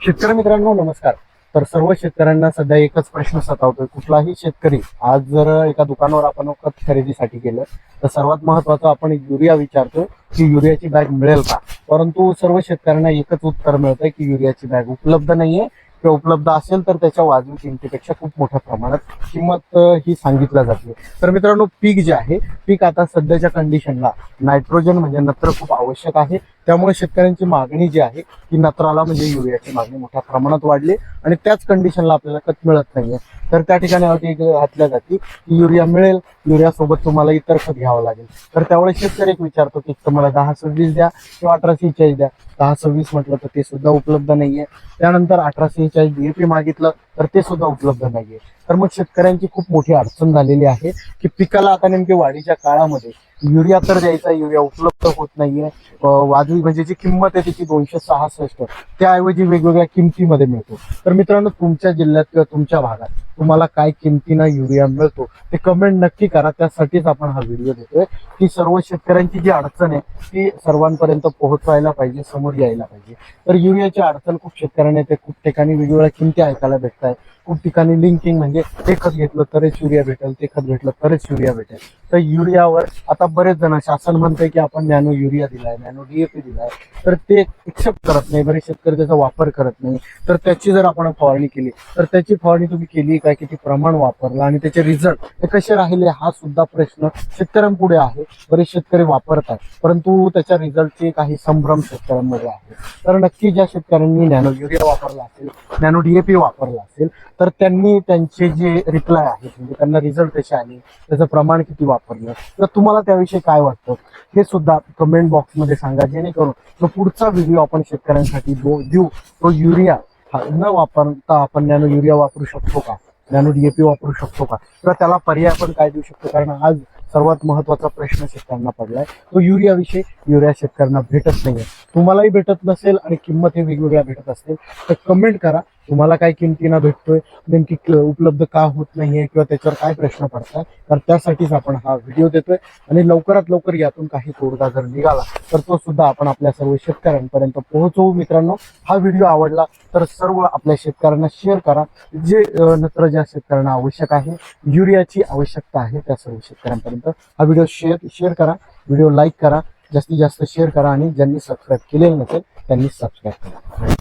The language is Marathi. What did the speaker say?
शेतकरी मित्रांनो नमस्कार. तर सर्व शेतकऱ्यांना सध्या एकच प्रश्न सतावतोय. कुठलाही शेतकरी आज जर एका दुकानावर आपण खत खरेदीसाठी गेलं तर सर्वात महत्वाचं आपण युरिया विचारतो की युरियाची बॅग मिळेल का. परंतु सर्व शेतकऱ्यांना एकच उत्तर मिळतंय की युरियाची बॅग उपलब्ध नाहीये किंवा उपलब्ध असेल तर त्याच्या वाजवी किमतीपेक्षा खूप मोठ्या प्रमाणात किंमत ही सांगितल्या जाते. तर मित्रांनो पीक जे आहे पीक आता सध्याच्या कंडिशनला नायट्रोजन म्हणजे नत्र खूप आवश्यक आहे. त्यामुळे शेतकऱ्यांची मागणी जी आहे की नत्राला म्हणजे युरियाची मागणी मोठ्या प्रमाणात वाढली आणि त्याच कंडिशनला आपल्याला खत मिळत नाहीये. तर त्या ठिकाणी अटी घातल्या जाते की युरिया मिळेल, युरिया सोबत तुम्हाला इतर खत घ्यावं लागेल. तर त्यावेळेस शेतकरी एक विचारतो की तुम्हाला 10-26 द्या किंवा 18-46 द्या. 10-26 म्हटलं तर ते सुद्धा उपलब्ध नाहीये. त्यानंतर 18-46 DAP मागितलं तर ते सुद्धा उपलब्ध नाहीये. तर मग शेतकऱ्यांची खूप मोठी अडचण झालेली आहे की पिकाला आता नेमके वाढीच्या काळामध्ये युरिया तर द्यायचा, युरिया उपलब्ध होत नाहीये. वाजवी म्हणजे जी किंमत आहे त्याची 266, त्याऐवजी वेगवेगळ्या किमतीमध्ये मिळतो. तर मित्रांनो तुमच्या जिल्ह्यात किंवा तुमच्या भागात तुम्हाला काय किमतीनं युरिया मिळतो ते कमेंट नक्की करा. त्यासाठीच आपण हा व्हिडिओ देतोय की सर्व शेतकऱ्यांची जी अडचण आहे ती सर्वांपर्यंत पोहोचवायला पाहिजे, समोर यायला पाहिजे. तर युरियाची अडचण खूप शेतकऱ्यांना येते. खूप ठिकाणी वेगवेगळ्या किमती ऐकायला भेटत आहे. खूप ठिकाणी लिंकिंग म्हणजे ते खत घेतलं तरच युरिया भेटेल, ते खत घेतलं तरच युरिया भेटेल. तर युरियावर आता बरेच जण शासन म्हणतंय की आपण नॅनो युरिया दिलाय, नॅनो DAP दिलाय, तर ते एक्सेप्ट करत नाही. बरेच शेतकरी त्याचा वापर करत नाही. तर त्याची जर आपण फवारणी केली तर त्याची फवारणी तुम्ही केली काय, किती प्रमाण वापरलं आणि त्याचे रिझल्ट हे कसे राहिले हा सुद्धा प्रश्न शेतकऱ्यांपुढे आहे. बरेच शेतकरी वापरतात परंतु त्याच्या रिझल्टचे काही संभ्रम शेतकऱ्यांमध्ये आहे. तर नक्की ज्या शेतकऱ्यांनी नॅनो युरिया वापरला असेल, नॅनो DAP वापरला असेल तर त्यांनी त्यांचे जे रिप्लाय आहेत म्हणजे त्यांना रिझल्ट कसे आले, त्याचं प्रमाण किती वापरलं, तर तुम्हाला त्याविषयी काय वाटतं हे सुद्धा कमेंट बॉक्समध्ये सांगा. जेणेकरून जो पुढचा व्हिडिओ आपण शेतकऱ्यांसाठी देऊ तो युरिया न वापरता आपण नॅनो युरिया वापरू शकतो का, नॅनो DAP वापरू शकतो का, किंवा त्याला पर्याय आपण काय देऊ शकतो. कारण आज सर्वात महत्वाचा प्रश्न शेतकऱ्यांना पडलाय तो युरिया विषयी. युरिया शेतकऱ्यांना भेटत नाहीये. तुम्हालाही भेटत नसेल आणि किंमत हे वेगवेगळ्या भेटत असतील तर कमेंट करा तुम्हाला काय किमतीनं भेटतोय, नेमकी उपलब्ध का होत नाहीये किंवा त्याच्यावर काय प्रश्न पडताय. तर त्यासाठीच आपण हा व्हिडिओ देतोय आणि लवकरात लवकर यातून काही तोडगा जर निघाला तर तो सुद्धा आपण आपल्या सर्व शेतकऱ्यांपर्यंत पोहोचवू. मित्रांनो हा व्हिडिओ आवडला तर सर्व आपल्या शेतकऱ्यांना शेअर करा. जे नत्र ज्या शेतकऱ्यांना आवश्यक आहे, युरियाची आवश्यकता आहे त्या सर्व शेतकऱ्यांपर्यंत हा व्हिडिओ शेअर करा, व्हिडिओ लाईक करा, जास्तीत जास्त शेअर करा आणि ज्यांनी सबस्क्राईब केलेलं नसेल त्यांनी सबस्क्राईब करा.